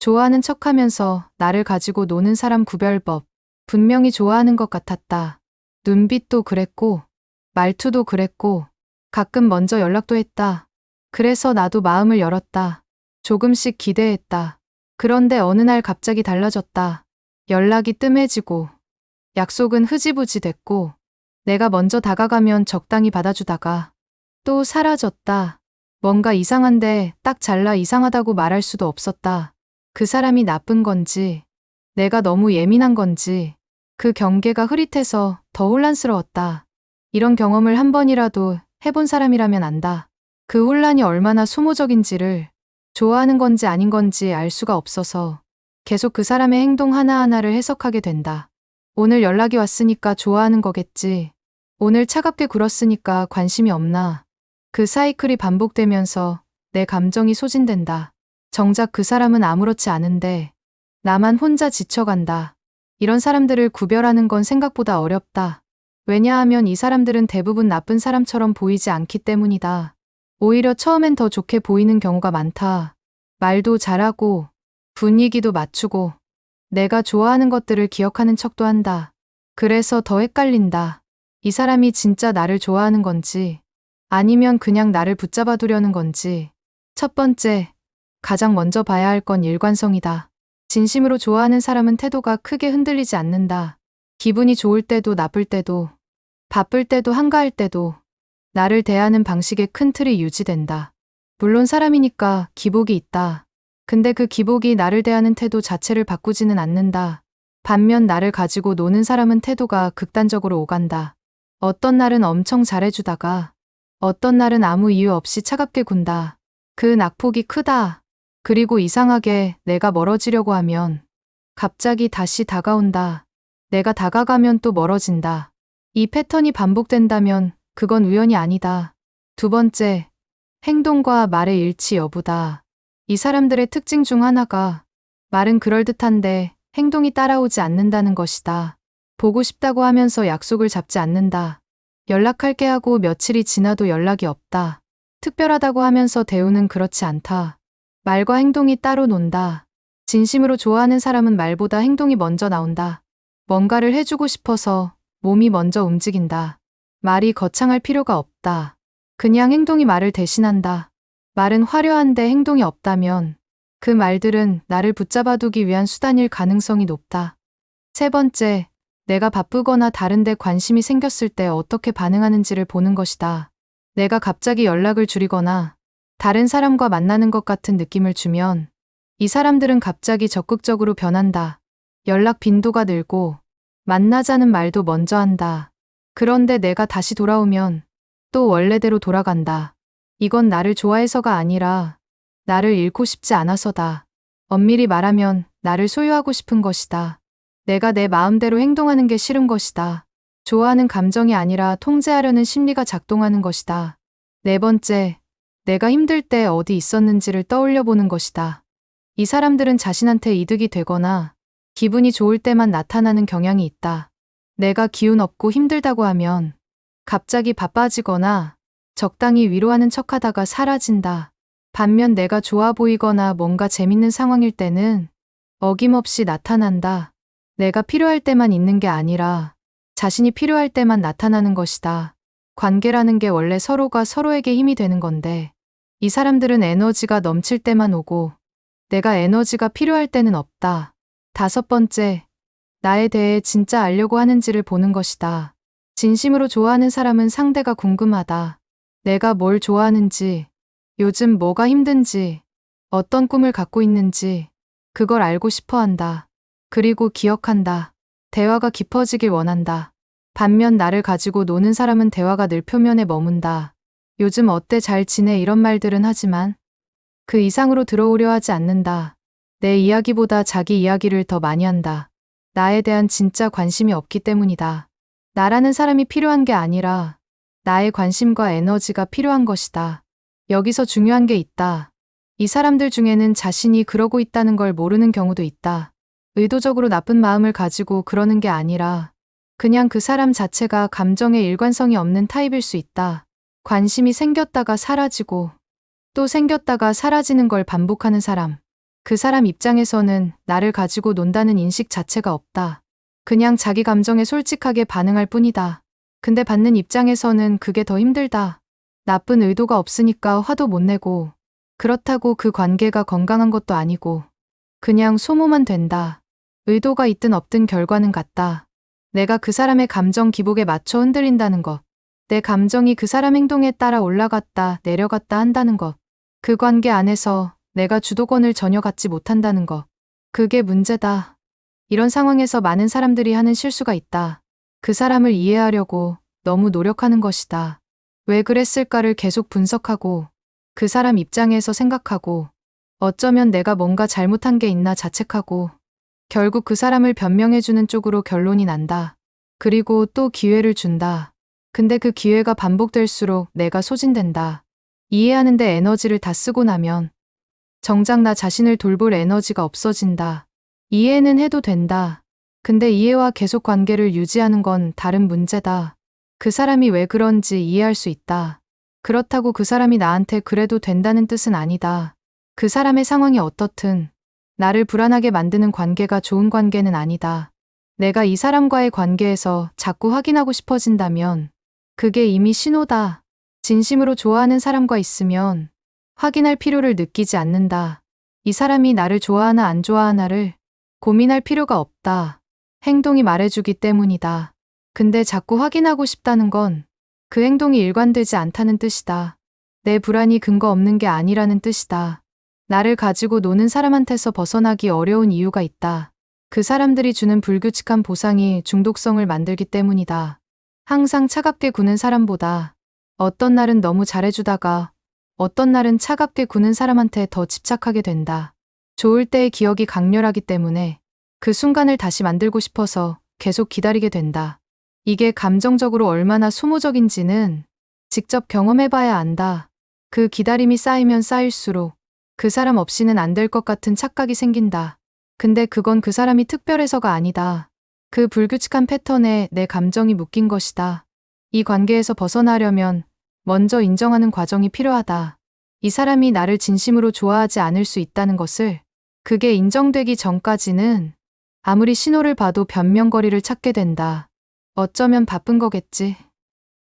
좋아하는 척하면서 나를 가지고 노는 사람 구별법. 분명히 좋아하는 것 같았다. 눈빛도 그랬고, 말투도 그랬고, 가끔 먼저 연락도 했다. 그래서 나도 마음을 열었다. 조금씩 기대했다. 그런데 어느 날 갑자기 달라졌다. 연락이 뜸해지고, 약속은 흐지부지 됐고, 내가 먼저 다가가면 적당히 받아주다가 또 사라졌다. 뭔가 이상한데 딱 잘라 이상하다고 말할 수도 없었다. 그 사람이 나쁜 건지, 내가 너무 예민한 건지, 그 경계가 흐릿해서 더 혼란스러웠다. 이런 경험을 한 번이라도 해본 사람이라면 안다. 그 혼란이 얼마나 소모적인지를, 좋아하는 건지 아닌 건지 알 수가 없어서 계속 그 사람의 행동 하나하나를 해석하게 된다. 오늘 연락이 왔으니까 좋아하는 거겠지. 오늘 차갑게 굴었으니까 관심이 없나. 그 사이클이 반복되면서 내 감정이 소진된다. 정작 그 사람은 아무렇지 않은데 나만 혼자 지쳐간다. 이런 사람들을 구별하는 건 생각보다 어렵다. 왜냐하면 이 사람들은 대부분 나쁜 사람처럼 보이지 않기 때문이다. 오히려 처음엔 더 좋게 보이는 경우가 많다. 말도 잘하고 분위기도 맞추고 내가 좋아하는 것들을 기억하는 척도 한다. 그래서 더 헷갈린다. 이 사람이 진짜 나를 좋아하는 건지 아니면 그냥 나를 붙잡아 두려는 건지. 첫 번째, 가장 먼저 봐야 할 건 일관성이다. 진심으로 좋아하는 사람은 태도가 크게 흔들리지 않는다. 기분이 좋을 때도 나쁠 때도, 바쁠 때도 한가할 때도 나를 대하는 방식의 큰 틀이 유지된다. 물론 사람이니까 기복이 있다. 근데 그 기복이 나를 대하는 태도 자체를 바꾸지는 않는다. 반면 나를 가지고 노는 사람은 태도가 극단적으로 오간다. 어떤 날은 엄청 잘해주다가 어떤 날은 아무 이유 없이 차갑게 군다. 그 낙폭이 크다. 그리고 이상하게 내가 멀어지려고 하면 갑자기 다시 다가온다. 내가 다가가면 또 멀어진다. 이 패턴이 반복된다면 그건 우연이 아니다. 두 번째, 행동과 말의 일치 여부다. 이 사람들의 특징 중 하나가 말은 그럴듯한데 행동이 따라오지 않는다는 것이다. 보고 싶다고 하면서 약속을 잡지 않는다. 연락할게 하고 며칠이 지나도 연락이 없다. 특별하다고 하면서 대우는 그렇지 않다. 말과 행동이 따로 논다. 진심으로 좋아하는 사람은 말보다 행동이 먼저 나온다. 뭔가를 해주고 싶어서 몸이 먼저 움직인다. 말이 거창할 필요가 없다. 그냥 행동이 말을 대신한다. 말은 화려한데 행동이 없다면 그 말들은 나를 붙잡아두기 위한 수단일 가능성이 높다. 세 번째, 내가 바쁘거나 다른 데 관심이 생겼을 때 어떻게 반응하는지를 보는 것이다. 내가 갑자기 연락을 줄이거나 다른 사람과 만나는 것 같은 느낌을 주면 이 사람들은 갑자기 적극적으로 변한다. 연락 빈도가 늘고 만나자는 말도 먼저 한다. 그런데 내가 다시 돌아오면 또 원래대로 돌아간다. 이건 나를 좋아해서가 아니라 나를 잃고 싶지 않아서다. 엄밀히 말하면 나를 소유하고 싶은 것이다. 내가 내 마음대로 행동하는 게 싫은 것이다. 좋아하는 감정이 아니라 통제하려는 심리가 작동하는 것이다. 네 번째, 내가 힘들 때 어디 있었는지를 떠올려 보는 것이다. 이 사람들은 자신한테 이득이 되거나 기분이 좋을 때만 나타나는 경향이 있다. 내가 기운 없고 힘들다고 하면 갑자기 바빠지거나 적당히 위로하는 척하다가 사라진다. 반면 내가 좋아 보이거나 뭔가 재밌는 상황일 때는 어김없이 나타난다. 내가 필요할 때만 있는 게 아니라 자신이 필요할 때만 나타나는 것이다. 관계라는 게 원래 서로가 서로에게 힘이 되는 건데 이 사람들은 에너지가 넘칠 때만 오고 내가 에너지가 필요할 때는 없다. 다섯 번째, 나에 대해 진짜 알려고 하는지를 보는 것이다. 진심으로 좋아하는 사람은 상대가 궁금하다. 내가 뭘 좋아하는지, 요즘 뭐가 힘든지, 어떤 꿈을 갖고 있는지 그걸 알고 싶어 한다. 그리고 기억한다. 대화가 깊어지길 원한다. 반면 나를 가지고 노는 사람은 대화가 늘 표면에 머문다. 요즘 어때 잘 지내 이런 말들은 하지만 그 이상으로 들어오려 하지 않는다. 내 이야기보다 자기 이야기를 더 많이 한다. 나에 대한 진짜 관심이 없기 때문이다. 나라는 사람이 필요한 게 아니라 나의 관심과 에너지가 필요한 것이다. 여기서 중요한 게 있다. 이 사람들 중에는 자신이 그러고 있다는 걸 모르는 경우도 있다. 의도적으로 나쁜 마음을 가지고 그러는 게 아니라 그냥 그 사람 자체가 감정에 일관성이 없는 타입일 수 있다. 관심이 생겼다가 사라지고 또 생겼다가 사라지는 걸 반복하는 사람. 그 사람 입장에서는 나를 가지고 논다는 인식 자체가 없다. 그냥 자기 감정에 솔직하게 반응할 뿐이다. 근데 받는 입장에서는 그게 더 힘들다. 나쁜 의도가 없으니까 화도 못 내고, 그렇다고 그 관계가 건강한 것도 아니고, 그냥 소모만 된다. 의도가 있든 없든 결과는 같다. 내가 그 사람의 감정 기복에 맞춰 흔들린다는 것. 내 감정이 그 사람 행동에 따라 올라갔다 내려갔다 한다는 것. 그 관계 안에서 내가 주도권을 전혀 갖지 못한다는 것. 그게 문제다. 이런 상황에서 많은 사람들이 하는 실수가 있다. 그 사람을 이해하려고 너무 노력하는 것이다. 왜 그랬을까를 계속 분석하고 그 사람 입장에서 생각하고 어쩌면 내가 뭔가 잘못한 게 있나 자책하고 결국 그 사람을 변명해주는 쪽으로 결론이 난다. 그리고 또 기회를 준다. 근데 그 기회가 반복될수록 내가 소진된다. 이해하는데 에너지를 다 쓰고 나면 정작 나 자신을 돌볼 에너지가 없어진다. 이해는 해도 된다. 근데 이해와 계속 관계를 유지하는 건 다른 문제다. 그 사람이 왜 그런지 이해할 수 있다. 그렇다고 그 사람이 나한테 그래도 된다는 뜻은 아니다. 그 사람의 상황이 어떻든 나를 불안하게 만드는 관계가 좋은 관계는 아니다. 내가 이 사람과의 관계에서 자꾸 확인하고 싶어진다면 그게 이미 신호다. 진심으로 좋아하는 사람과 있으면 확인할 필요를 느끼지 않는다. 이 사람이 나를 좋아하나 안 좋아하나를 고민할 필요가 없다. 행동이 말해주기 때문이다. 근데 자꾸 확인하고 싶다는 건 그 행동이 일관되지 않다는 뜻이다. 내 불안이 근거 없는 게 아니라는 뜻이다. 나를 가지고 노는 사람한테서 벗어나기 어려운 이유가 있다. 그 사람들이 주는 불규칙한 보상이 중독성을 만들기 때문이다. 항상 차갑게 구는 사람보다 어떤 날은 너무 잘해주다가 어떤 날은 차갑게 구는 사람한테 더 집착하게 된다. 좋을 때의 기억이 강렬하기 때문에 그 순간을 다시 만들고 싶어서 계속 기다리게 된다. 이게 감정적으로 얼마나 소모적인지는 직접 경험해봐야 안다. 그 기다림이 쌓이면 쌓일수록 그 사람 없이는 안 될 것 같은 착각이 생긴다. 근데 그건 그 사람이 특별해서가 아니다. 그 불규칙한 패턴에 내 감정이 묶인 것이다. 이 관계에서 벗어나려면 먼저 인정하는 과정이 필요하다. 이 사람이 나를 진심으로 좋아하지 않을 수 있다는 것을. 그게 인정되기 전까지는 아무리 신호를 봐도 변명거리를 찾게 된다. 어쩌면 바쁜 거겠지.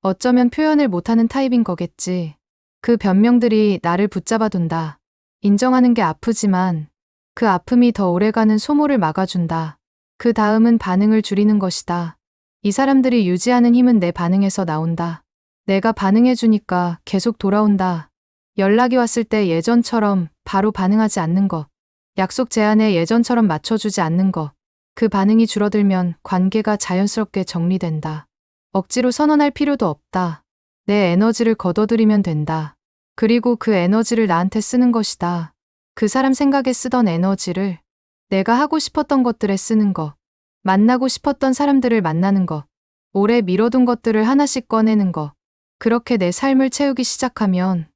어쩌면 표현을 못하는 타입인 거겠지. 그 변명들이 나를 붙잡아둔다. 인정하는 게 아프지만 그 아픔이 더 오래가는 소모를 막아준다. 그 다음은 반응을 줄이는 것이다. 이 사람들이 유지하는 힘은 내 반응에서 나온다. 내가 반응해주니까 계속 돌아온다. 연락이 왔을 때 예전처럼 바로 반응하지 않는 것. 약속 제안에 예전처럼 맞춰주지 않는 것. 그 반응이 줄어들면 관계가 자연스럽게 정리된다. 억지로 선언할 필요도 없다. 내 에너지를 걷어들이면 된다. 그리고 그 에너지를 나한테 쓰는 것이다. 그 사람 생각에 쓰던 에너지를 내가 하고 싶었던 것들에 쓰는 것. 만나고 싶었던 사람들을 만나는 것. 오래 미뤄둔 것들을 하나씩 꺼내는 것. 그렇게 내 삶을 채우기 시작하면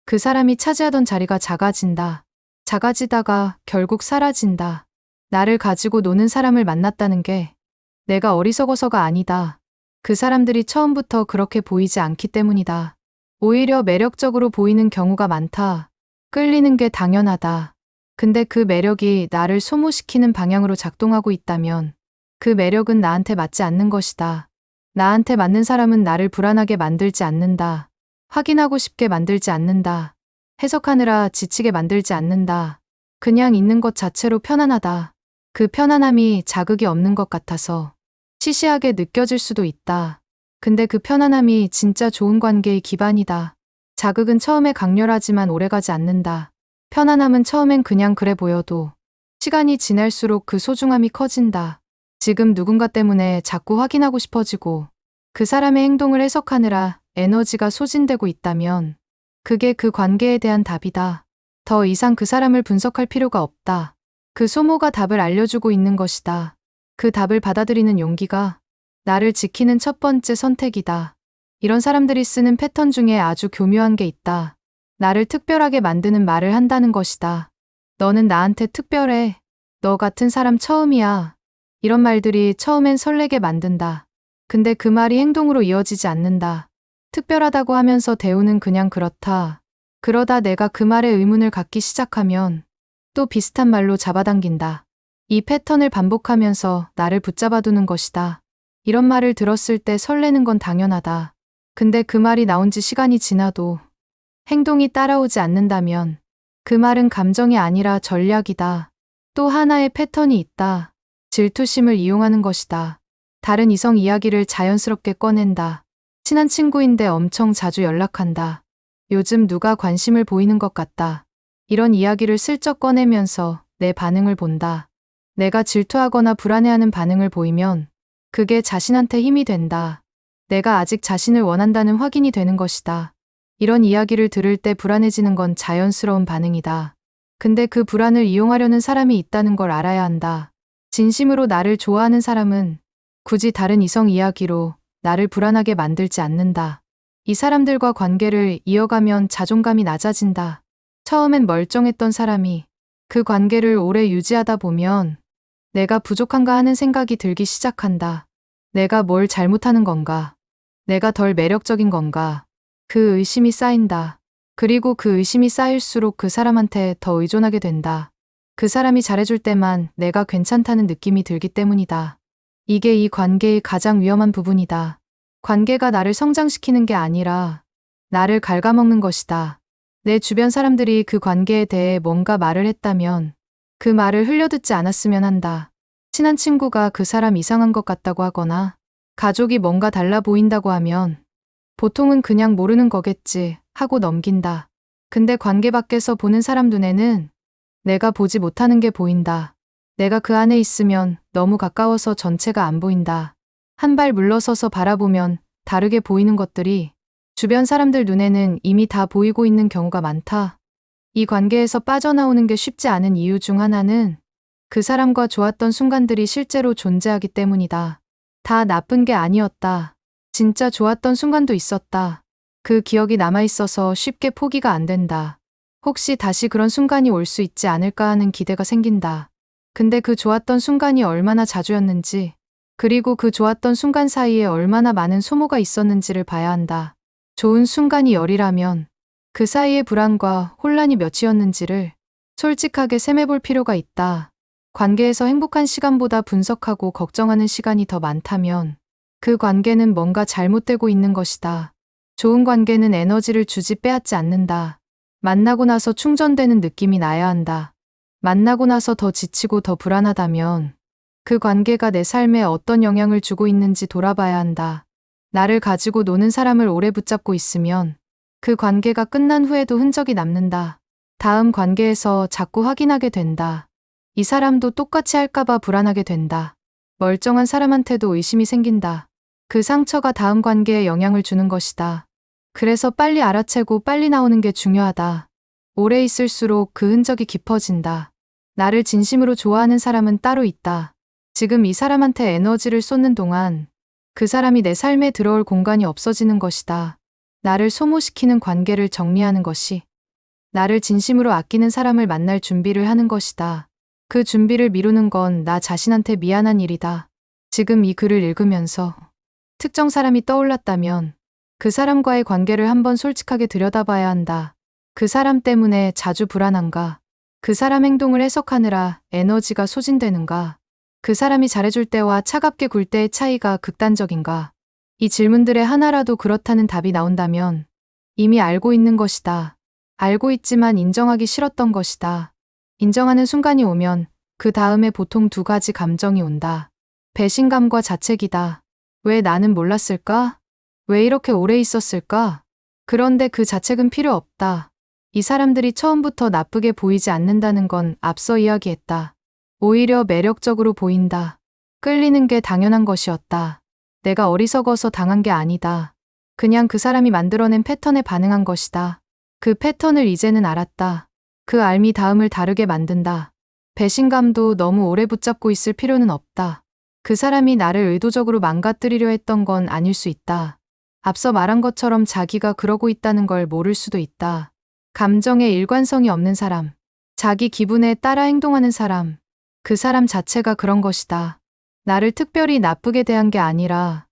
그 사람이 차지하던 자리가 작아진다. 작아지다가 결국 사라진다. 나를 가지고 노는 사람을 만났다는 게 내가 어리석어서가 아니다. 그 사람들이 처음부터 그렇게 보이지 않기 때문이다. 오히려 매력적으로 보이는 경우가 많다. 끌리는 게 당연하다. 근데 그 매력이 나를 소모시키는 방향으로 작동하고 있다면 그 매력은 나한테 맞지 않는 것이다. 나한테 맞는 사람은 나를 불안하게 만들지 않는다. 확인하고 싶게 만들지 않는다. 해석하느라 지치게 만들지 않는다. 그냥 있는 것 자체로 편안하다. 그 편안함이 자극이 없는 것 같아서 시시하게 느껴질 수도 있다. 근데 그 편안함이 진짜 좋은 관계의 기반이다. 자극은 처음에 강렬하지만 오래가지 않는다. 편안함은 처음엔 그냥 그래 보여도 시간이 지날수록 그 소중함이 커진다. 지금 누군가 때문에 자꾸 확인하고 싶어지고 그 사람의 행동을 해석하느라 에너지가 소진되고 있다면 그게 그 관계에 대한 답이다. 더 이상 그 사람을 분석할 필요가 없다. 그 소모가 답을 알려주고 있는 것이다. 그 답을 받아들이는 용기가 나를 지키는 첫 번째 선택이다. 이런 사람들이 쓰는 패턴 중에 아주 교묘한 게 있다. 나를 특별하게 만드는 말을 한다는 것이다. 너는 나한테 특별해. 너 같은 사람 처음이야. 이런 말들이 처음엔 설레게 만든다. 근데 그 말이 행동으로 이어지지 않는다. 특별하다고 하면서 대우는 그냥 그렇다. 그러다 내가 그 말에 의문을 갖기 시작하면 또 비슷한 말로 잡아당긴다. 이 패턴을 반복하면서 나를 붙잡아두는 것이다. 이런 말을 들었을 때 설레는 건 당연하다. 근데 그 말이 나온 지 시간이 지나도 행동이 따라오지 않는다면 그 말은 감정이 아니라 전략이다. 또 하나의 패턴이 있다. 질투심을 이용하는 것이다. 다른 이성 이야기를 자연스럽게 꺼낸다. 친한 친구인데 엄청 자주 연락한다. 요즘 누가 관심을 보이는 것 같다. 이런 이야기를 슬쩍 꺼내면서 내 반응을 본다. 내가 질투하거나 불안해하는 반응을 보이면 그게 자신한테 힘이 된다. 내가 아직 자신을 원한다는 확인이 되는 것이다. 이런 이야기를 들을 때 불안해지는 건 자연스러운 반응이다. 근데 그 불안을 이용하려는 사람이 있다는 걸 알아야 한다. 진심으로 나를 좋아하는 사람은 굳이 다른 이성 이야기로 나를 불안하게 만들지 않는다. 이 사람들과 관계를 이어가면 자존감이 낮아진다. 처음엔 멀쩡했던 사람이 그 관계를 오래 유지하다 보면 내가 부족한가 하는 생각이 들기 시작한다. 내가 뭘 잘못하는 건가? 내가 덜 매력적인 건가? 그 의심이 쌓인다. 그리고 그 의심이 쌓일수록 그 사람한테 더 의존하게 된다. 그 사람이 잘해줄 때만 내가 괜찮다는 느낌이 들기 때문이다. 이게 이 관계의 가장 위험한 부분이다. 관계가 나를 성장시키는 게 아니라 나를 갉아먹는 것이다. 내 주변 사람들이 그 관계에 대해 뭔가 말을 했다면 그 말을 흘려듣지 않았으면 한다. 친한 친구가 그 사람 이상한 것 같다고 하거나 가족이 뭔가 달라 보인다고 하면 보통은 그냥 모르는 거겠지 하고 넘긴다. 근데 관계 밖에서 보는 사람 눈에는 내가 보지 못하는 게 보인다. 내가 그 안에 있으면 너무 가까워서 전체가 안 보인다. 한 발 물러서서 바라보면 다르게 보이는 것들이 주변 사람들 눈에는 이미 다 보이고 있는 경우가 많다. 이 관계에서 빠져나오는 게 쉽지 않은 이유 중 하나는 그 사람과 좋았던 순간들이 실제로 존재하기 때문이다. 다 나쁜 게 아니었다. 진짜 좋았던 순간도 있었다. 그 기억이 남아있어서 쉽게 포기가 안 된다. 혹시 다시 그런 순간이 올 수 있지 않을까 하는 기대가 생긴다. 근데 그 좋았던 순간이 얼마나 자주였는지, 그리고 그 좋았던 순간 사이에 얼마나 많은 소모가 있었는지를 봐야 한다. 좋은 순간이 열이라면 그 사이의 불안과 혼란이 몇이었는지를 솔직하게 셈해볼 필요가 있다. 관계에서 행복한 시간보다 분석하고 걱정하는 시간이 더 많다면 그 관계는 뭔가 잘못되고 있는 것이다. 좋은 관계는 에너지를 주지 빼앗지 않는다. 만나고 나서 충전되는 느낌이 나야 한다. 만나고 나서 더 지치고 더 불안하다면 그 관계가 내 삶에 어떤 영향을 주고 있는지 돌아봐야 한다. 나를 가지고 노는 사람을 오래 붙잡고 있으면 그 관계가 끝난 후에도 흔적이 남는다. 다음 관계에서 자꾸 확인하게 된다. 이 사람도 똑같이 할까봐 불안하게 된다. 멀쩡한 사람한테도 의심이 생긴다. 그 상처가 다음 관계에 영향을 주는 것이다. 그래서 빨리 알아채고 빨리 나오는 게 중요하다. 오래 있을수록 그 흔적이 깊어진다. 나를 진심으로 좋아하는 사람은 따로 있다. 지금 이 사람한테 에너지를 쏟는 동안 그 사람이 내 삶에 들어올 공간이 없어지는 것이다. 나를 소모시키는 관계를 정리하는 것이 나를 진심으로 아끼는 사람을 만날 준비를 하는 것이다. 그 준비를 미루는 건 나 자신한테 미안한 일이다. 지금 이 글을 읽으면서 특정 사람이 떠올랐다면 그 사람과의 관계를 한번 솔직하게 들여다봐야 한다. 그 사람 때문에 자주 불안한가? 그 사람 행동을 해석하느라 에너지가 소진되는가? 그 사람이 잘해줄 때와 차갑게 굴 때의 차이가 극단적인가? 이 질문들의 하나라도 그렇다는 답이 나온다면 이미 알고 있는 것이다. 알고 있지만 인정하기 싫었던 것이다. 인정하는 순간이 오면 그 다음에 보통 두 가지 감정이 온다. 배신감과 자책이다. 왜 나는 몰랐을까? 왜 이렇게 오래 있었을까? 그런데 그 자책은 필요 없다. 이 사람들이 처음부터 나쁘게 보이지 않는다는 건 앞서 이야기했다. 오히려 매력적으로 보인다. 끌리는 게 당연한 것이었다. 내가 어리석어서 당한 게 아니다. 그냥 그 사람이 만들어낸 패턴에 반응한 것이다. 그 패턴을 이제는 알았다. 그 알미 다음을 다르게 만든다. 배신감도 너무 오래 붙잡고 있을 필요는 없다. 그 사람이 나를 의도적으로 망가뜨리려 했던 건 아닐 수 있다. 앞서 말한 것처럼 자기가 그러고 있다는 걸 모를 수도 있다. 감정에 일관성이 없는 사람, 자기 기분에 따라 행동하는 사람, 그 사람 자체가 그런 것이다. 나를 특별히 나쁘게 대한 게 아니라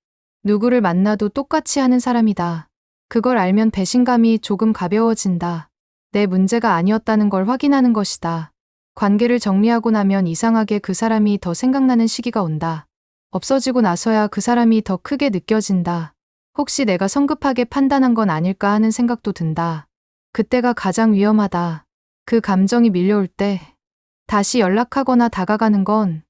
누구를 만나도 똑같이 하는 사람이다. 그걸 알면 배신감이 조금 가벼워진다. 내 문제가 아니었다는 걸 확인하는 것이다. 관계를 정리하고 나면 이상하게 그 사람이 더 생각나는 시기가 온다. 없어지고 나서야 그 사람이 더 크게 느껴진다. 혹시 내가 성급하게 판단한 건 아닐까 하는 생각도 든다. 그때가 가장 위험하다. 그 감정이 밀려올 때 다시 연락하거나 다가가는 건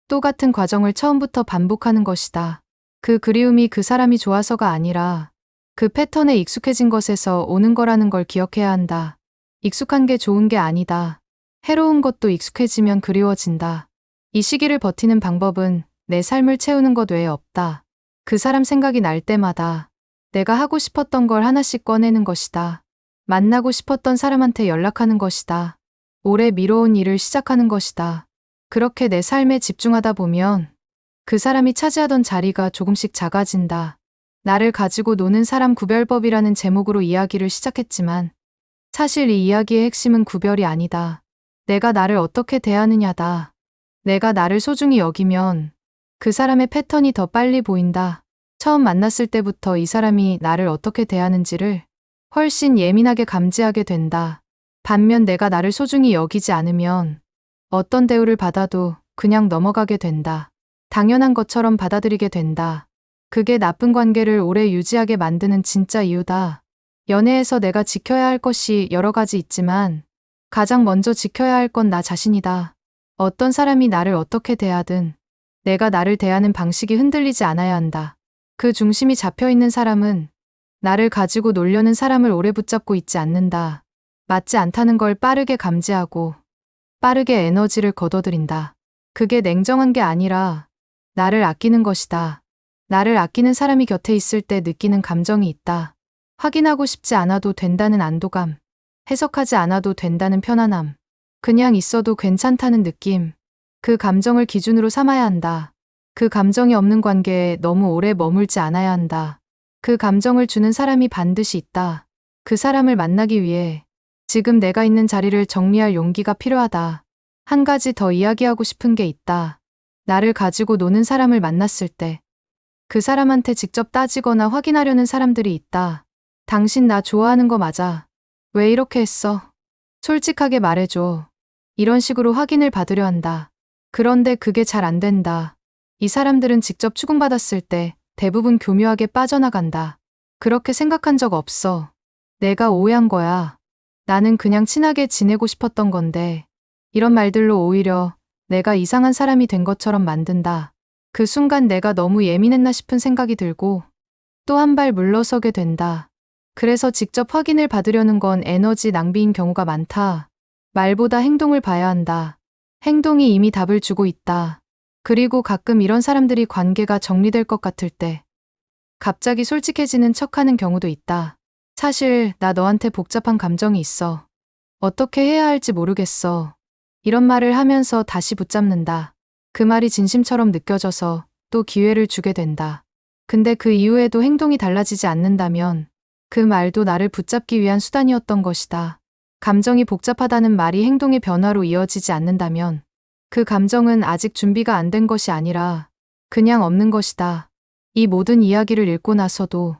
똑같은 과정을 처음부터 반복하는 것이다. 그 그리움이 그 사람이 좋아서가 아니라 그 패턴에 익숙해진 것에서 오는 거라는 걸 기억해야 한다. 익숙한 게 좋은 게 아니다. 해로운 것도 익숙해지면 그리워진다. 이 시기를 버티는 방법은 내 삶을 채우는 것 외에 없다. 그 사람 생각이 날 때마다 내가 하고 싶었던 걸 하나씩 꺼내는 것이다. 만나고 싶었던 사람한테 연락하는 것이다. 오래 미뤄온 일을 시작하는 것이다. 그렇게 내 삶에 집중하다 보면 그 사람이 차지하던 자리가 조금씩 작아진다. 나를 가지고 노는 사람 구별법이라는 제목으로 이야기를 시작했지만 사실 이 이야기의 핵심은 구별이 아니다. 내가 나를 어떻게 대하느냐다. 내가 나를 소중히 여기면 그 사람의 패턴이 더 빨리 보인다. 처음 만났을 때부터 이 사람이 나를 어떻게 대하는지를 훨씬 예민하게 감지하게 된다. 반면 내가 나를 소중히 여기지 않으면 어떤 대우를 받아도 그냥 넘어가게 된다. 당연한 것처럼 받아들이게 된다. 그게 나쁜 관계를 오래 유지하게 만드는 진짜 이유다. 연애에서 내가 지켜야 할 것이 여러 가지 있지만 가장 먼저 지켜야 할 건 나 자신이다. 어떤 사람이 나를 어떻게 대하든 내가 나를 대하는 방식이 흔들리지 않아야 한다. 그 중심이 잡혀있는 사람은 나를 가지고 놀려는 사람을 오래 붙잡고 있지 않는다. 맞지 않다는 걸 빠르게 감지하고 빠르게 에너지를 걷어들인다. 그게 냉정한 게 아니라 나를 아끼는 것이다. 나를 아끼는 사람이 곁에 있을 때 느끼는 감정이 있다. 확인하고 싶지 않아도 된다는 안도감, 해석하지 않아도 된다는 편안함, 그냥 있어도 괜찮다는 느낌. 그 감정을 기준으로 삼아야 한다. 그 감정이 없는 관계에 너무 오래 머물지 않아야 한다. 그 감정을 주는 사람이 반드시 있다. 그 사람을 만나기 위해 지금 내가 있는 자리를 정리할 용기가 필요하다. 한 가지 더 이야기하고 싶은 게 있다. 나를 가지고 노는 사람을 만났을 때 그 사람한테 직접 따지거나 확인하려는 사람들이 있다. 당신 나 좋아하는 거 맞아? 왜 이렇게 했어? 솔직하게 말해줘. 이런 식으로 확인을 받으려 한다. 그런데 그게 잘 안 된다. 이 사람들은 직접 추궁받았을 때 대부분 교묘하게 빠져나간다. 그렇게 생각한 적 없어. 내가 오해한 거야. 나는 그냥 친하게 지내고 싶었던 건데 이런 말들로 오히려 내가 이상한 사람이 된 것처럼 만든다. 그 순간 내가 너무 예민했나 싶은 생각이 들고 또 한 발 물러서게 된다. 그래서 직접 확인을 받으려는 건 에너지 낭비인 경우가 많다. 말보다 행동을 봐야 한다. 행동이 이미 답을 주고 있다. 그리고 가끔 이런 사람들이 관계가 정리될 것 같을 때 갑자기 솔직해지는 척하는 경우도 있다. 사실 나 너한테 복잡한 감정이 있어. 어떻게 해야 할지 모르겠어. 이런 말을 하면서 다시 붙잡는다. 그 말이 진심처럼 느껴져서 또 기회를 주게 된다. 근데 그 이후에도 행동이 달라지지 않는다면 그 말도 나를 붙잡기 위한 수단이었던 것이다. 감정이 복잡하다는 말이 행동의 변화로 이어지지 않는다면 그 감정은 아직 준비가 안 된 것이 아니라 그냥 없는 것이다. 이 모든 이야기를 읽고 나서도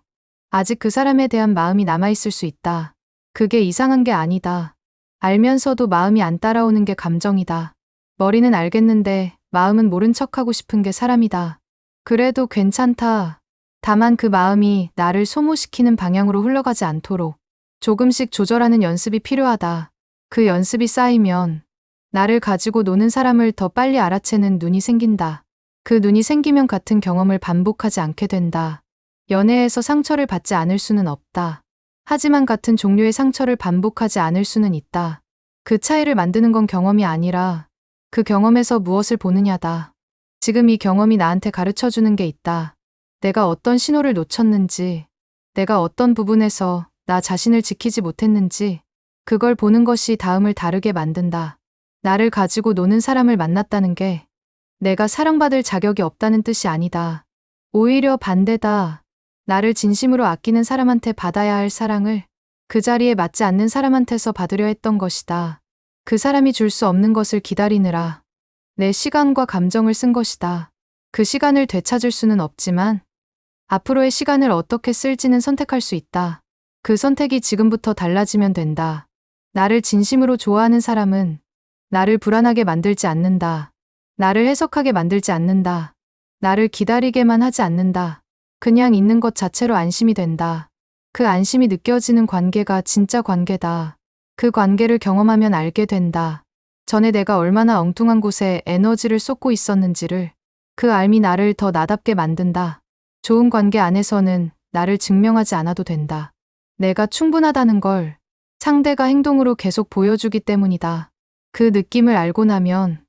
아직 그 사람에 대한 마음이 남아있을 수 있다. 그게 이상한 게 아니다. 알면서도 마음이 안 따라오는 게 감정이다. 머리는 알겠는데 마음은 모른 척하고 싶은 게 사람이다. 그래도 괜찮다. 다만 그 마음이 나를 소모시키는 방향으로 흘러가지 않도록 조금씩 조절하는 연습이 필요하다. 그 연습이 쌓이면 나를 가지고 노는 사람을 더 빨리 알아채는 눈이 생긴다. 그 눈이 생기면 같은 경험을 반복하지 않게 된다. 연애에서 상처를 받지 않을 수는 없다. 하지만 같은 종류의 상처를 반복하지 않을 수는 있다. 그 차이를 만드는 건 경험이 아니라 그 경험에서 무엇을 보느냐다. 지금 이 경험이 나한테 가르쳐 주는 게 있다. 내가 어떤 신호를 놓쳤는지, 내가 어떤 부분에서 나 자신을 지키지 못했는지, 그걸 보는 것이 다음을 다르게 만든다. 나를 가지고 노는 사람을 만났다는 게 내가 사랑받을 자격이 없다는 뜻이 아니다. 오히려 반대다. 나를 진심으로 아끼는 사람한테 받아야 할 사랑을 그 자리에 맞지 않는 사람한테서 받으려 했던 것이다. 그 사람이 줄 수 없는 것을 기다리느라 내 시간과 감정을 쓴 것이다. 그 시간을 되찾을 수는 없지만 앞으로의 시간을 어떻게 쓸지는 선택할 수 있다. 그 선택이 지금부터 달라지면 된다. 나를 진심으로 좋아하는 사람은 나를 불안하게 만들지 않는다. 나를 해석하게 만들지 않는다. 나를 기다리게만 하지 않는다. 그냥 있는 것 자체로 안심이 된다. 그 안심이 느껴지는 관계가 진짜 관계다. 그 관계를 경험하면 알게 된다. 전에 내가 얼마나 엉뚱한 곳에 에너지를 쏟고 있었는지를. 그 알미 나를 더 나답게 만든다. 좋은 관계 안에서는 나를 증명하지 않아도 된다. 내가 충분하다는 걸 상대가 행동으로 계속 보여주기 때문이다. 그 느낌을 알고 나면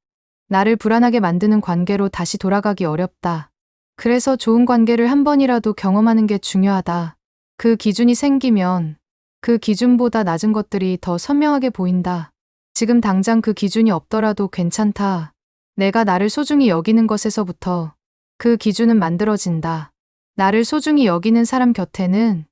나를 불안하게 만드는 관계로 다시 돌아가기 어렵다. 그래서 좋은 관계를 한 번이라도 경험하는 게 중요하다. 그 기준이 생기면 그 기준보다 낮은 것들이 더 선명하게 보인다. 지금 당장 그 기준이 없더라도 괜찮다. 내가 나를 소중히 여기는 것에서부터 그 기준은 만들어진다. 나를 소중히 여기는 사람 곁에는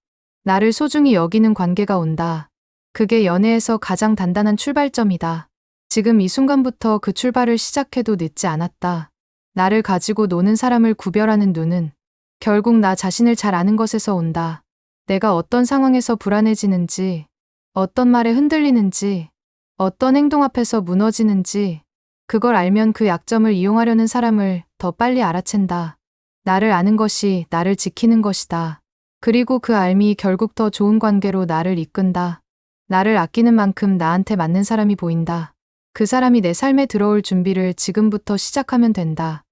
나를 소중히 여기는 관계가 온다. 그게 연애에서 가장 단단한 출발점이다. 지금 이 순간부터 그 출발을 시작해도 늦지 않았다. 나를 가지고 노는 사람을 구별하는 눈은 결국 나 자신을 잘 아는 것에서 온다. 내가 어떤 상황에서 불안해지는지, 어떤 말에 흔들리는지, 어떤 행동 앞에서 무너지는지, 그걸 알면 그 약점을 이용하려는 사람을 더 빨리 알아챈다. 나를 아는 것이 나를 지키는 것이다. 그리고 그 알미 결국 더 좋은 관계로 나를 이끈다. 나를 아끼는 만큼 나한테 맞는 사람이 보인다. 그 사람이 내 삶에 들어올 준비를 지금부터 시작하면 된다.